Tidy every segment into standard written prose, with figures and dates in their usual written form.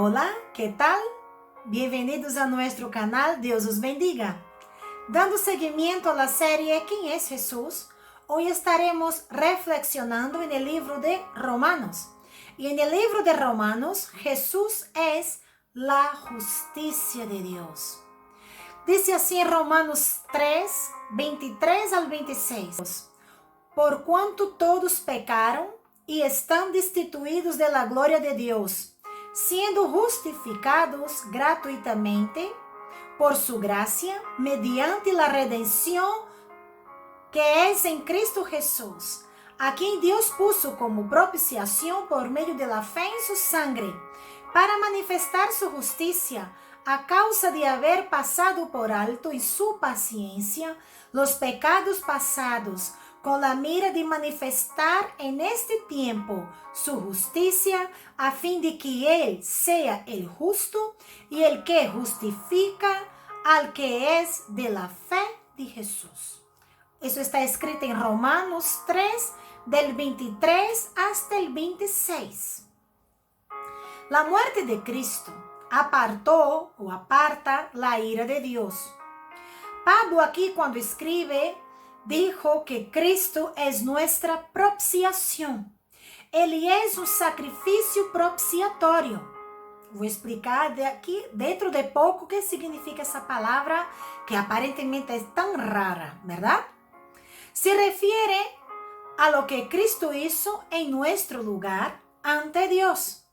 Hola, ¿qué tal? Bienvenidos a nuestro canal, Dios os bendiga. Dando seguimiento a la serie ¿Quién es Jesús? Hoy estaremos reflexionando en el libro de Romanos. Y en el libro de Romanos, Jesús es la justicia de Dios. Dice así en Romanos 3, 23 al 26. Por cuanto todos pecaron y están destituidos de la gloria de Dios, siendo justificados gratuitamente por su gracia, mediante la redención que es en Cristo Jesús, a quien Dios puso como propiciación por medio de la fe en su sangre, para manifestar su justicia, a causa de haber pasado por alto en su paciencia los pecados pasados, con la mira de manifestar en este tiempo su justicia, a fin de que Él sea el justo y el que justifica al que es de la fe de Jesús. Eso está escrito en Romanos 3, del 23 hasta el 26. La muerte de Cristo apartó o aparta la ira de Dios. Pablo aquí cuando escribe dijo que Cristo es nuestra propiciación. Él es un sacrificio propiciatorio. Voy a explicar de aquí dentro de poco qué significa esa palabra que aparentemente es tan rara, ¿verdad? Se refiere a lo que Cristo hizo en nuestro lugar ante Dios.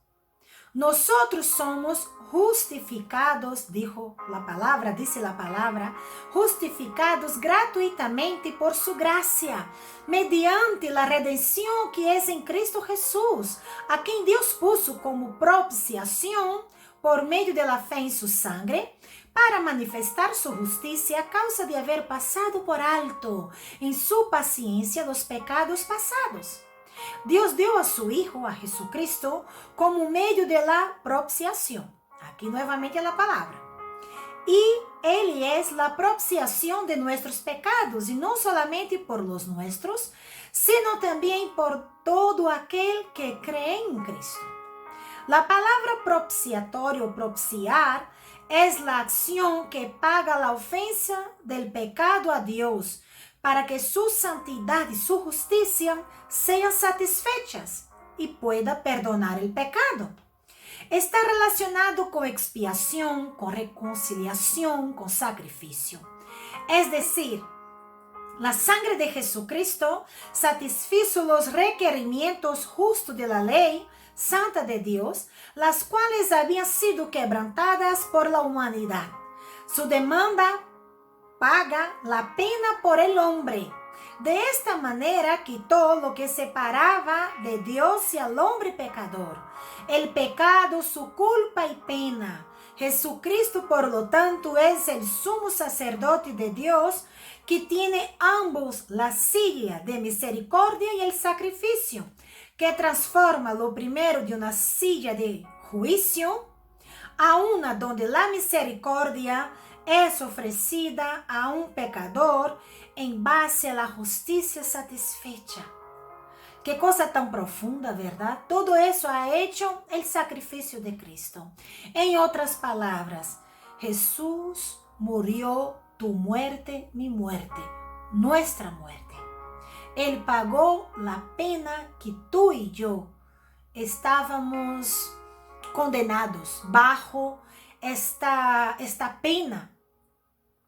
Nosotros somos justificados, dice la palabra, justificados gratuitamente por su gracia, mediante la redención que es en Cristo Jesús, a quien Dios puso como propiciación por medio de la fe en su sangre, para manifestar su justicia a causa de haber pasado por alto en su paciencia los pecados pasados. Dios dio a su Hijo, a Jesucristo, como medio de la propiciación. Aquí nuevamente la palabra. Y Él es la propiciación de nuestros pecados, y no solamente por los nuestros, sino también por todo aquel que cree en Cristo. La palabra propiciatorio o propiciar es la acción que paga la ofensa del pecado a Dios, para que su santidad y su justicia sean satisfechas y pueda perdonar el pecado. Está relacionado con expiación, con reconciliación, con sacrificio. Es decir, la sangre de Jesucristo satisfizo los requerimientos justos de la ley santa de Dios, las cuales habían sido quebrantadas por la humanidad. Su demanda paga la pena por el hombre. De esta manera quitó lo que separaba de Dios y al hombre pecador. El pecado, su culpa y pena. Jesucristo, por lo tanto, es el sumo sacerdote de Dios que tiene ambos la silla de misericordia y el sacrificio, que transforma lo primero de una silla de juicio a una donde la misericordia es ofrecida a un pecador en base a la justicia satisfecha. Qué cosa tan profunda, ¿verdad? Todo eso ha hecho el sacrificio de Cristo. En otras palabras, Jesús murió tu muerte, mi muerte, nuestra muerte. Él pagó la pena que tú y yo estábamos condenados bajo esta pena.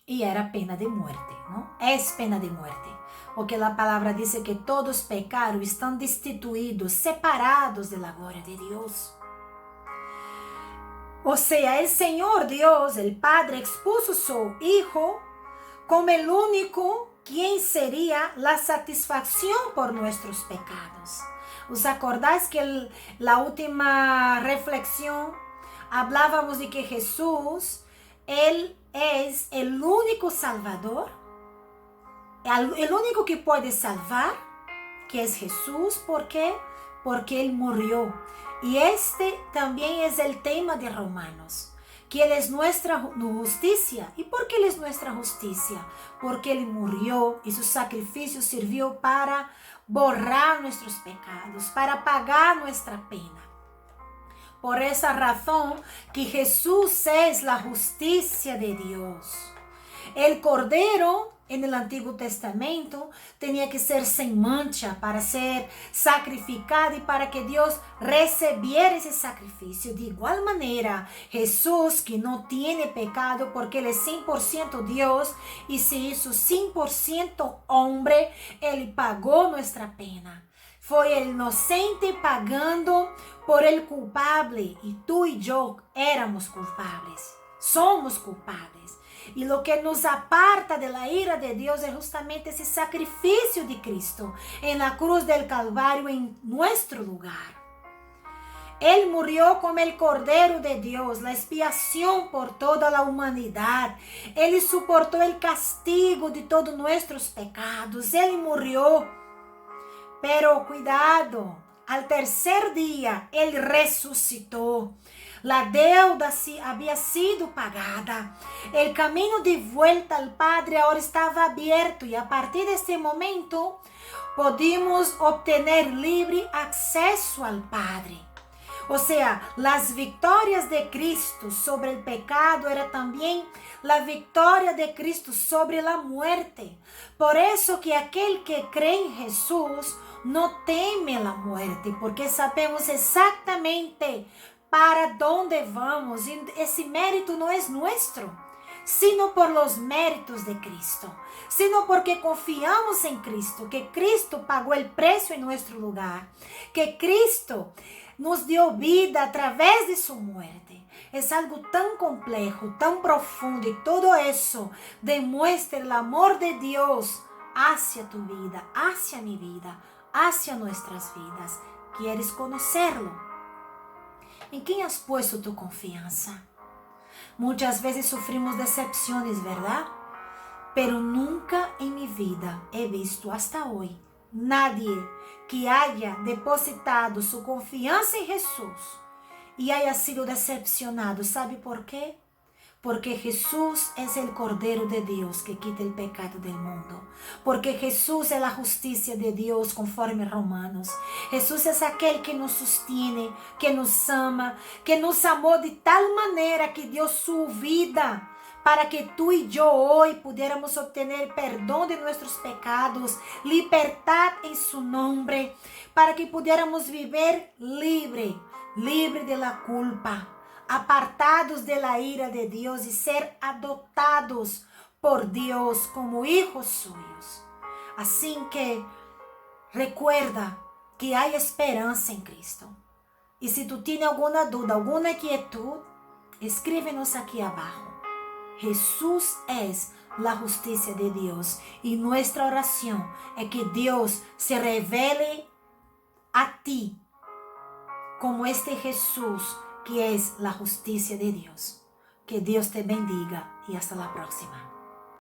Y era pena de muerte, ¿no? Es pena de muerte. Porque la palabra dice que todos pecaron, están destituidos, separados de la gloria de Dios. O sea, el Señor Dios, el Padre, expuso su Hijo como el único quien sería la satisfacción por nuestros pecados. ¿Os acordáis que la última reflexión hablábamos de que Jesús, Él es el único Salvador, el único que puede salvar, que es Jesús? ¿Por qué? Porque Él murió. Y este también es el tema de Romanos, que Él es nuestra justicia. ¿Y por qué Él es nuestra justicia? Porque Él murió y su sacrificio sirvió para borrar nuestros pecados, para pagar nuestra pena. Por esa razón que Jesús es la justicia de Dios. El cordero en el Antiguo Testamento tenía que ser sin mancha para ser sacrificado y para que Dios recibiera ese sacrificio. De igual manera, Jesús, que no tiene pecado porque Él es 100% Dios y se hizo 100% hombre, Él pagó nuestra pena. Fue el inocente pagando por el culpable y tú y yo éramos culpables. Somos culpables. Y lo que nos aparta de la ira de Dios es justamente ese sacrificio de Cristo en la cruz del Calvario en nuestro lugar. Él murió como el Cordero de Dios, la expiación por toda la humanidad. Él soportó el castigo de todos nuestros pecados. Él murió. Pero cuidado, al tercer día Él resucitó. La deuda había sido pagada. El camino de vuelta al Padre ahora estaba abierto y a partir de este momento pudimos obtener libre acceso al Padre. O sea, las victorias de Cristo sobre el pecado era también la victoria de Cristo sobre la muerte. Por eso que aquel que cree en Jesús no teme la muerte, porque sabemos exactamente para dónde vamos. Y ese mérito no es nuestro, sino por los méritos de Cristo, sino porque confiamos en Cristo, que Cristo pagó el precio en nuestro lugar, que Cristo nos dio vida a través de su muerte. Es algo tan complejo, tan profundo, y todo eso demuestra el amor de Dios hacia tu vida, hacia mi vida, hacia nuestras vidas. ¿Quieres conocerlo? ¿En quién has puesto tu confianza? Muchas veces sufrimos decepciones, ¿verdad? Pero nunca en mi vida he visto hasta hoy nadie que haya depositado su confianza en Jesús y haya sido decepcionado. ¿Sabe por qué? Porque Jesús es el Cordero de Dios que quita el pecado del mundo. Porque Jesús es la justicia de Dios conforme Romanos. Jesús es aquel que nos sostiene, que nos ama, que nos amó de tal manera que dio su vida para que tú y yo hoy pudiéramos obtener perdón de nuestros pecados, libertad en su nombre, para que pudiéramos vivir libre de la culpa, apartados de la ira de Dios y ser adoptados por Dios como hijos suyos. Así que recuerda que hay esperanza en Cristo. Y si tú tienes alguna duda, alguna inquietud, escríbenos aquí abajo. Jesús es la justicia de Dios y nuestra oración es que Dios se revele a ti como este Jesús que es la justicia de Dios. Que Dios te bendiga y hasta la próxima.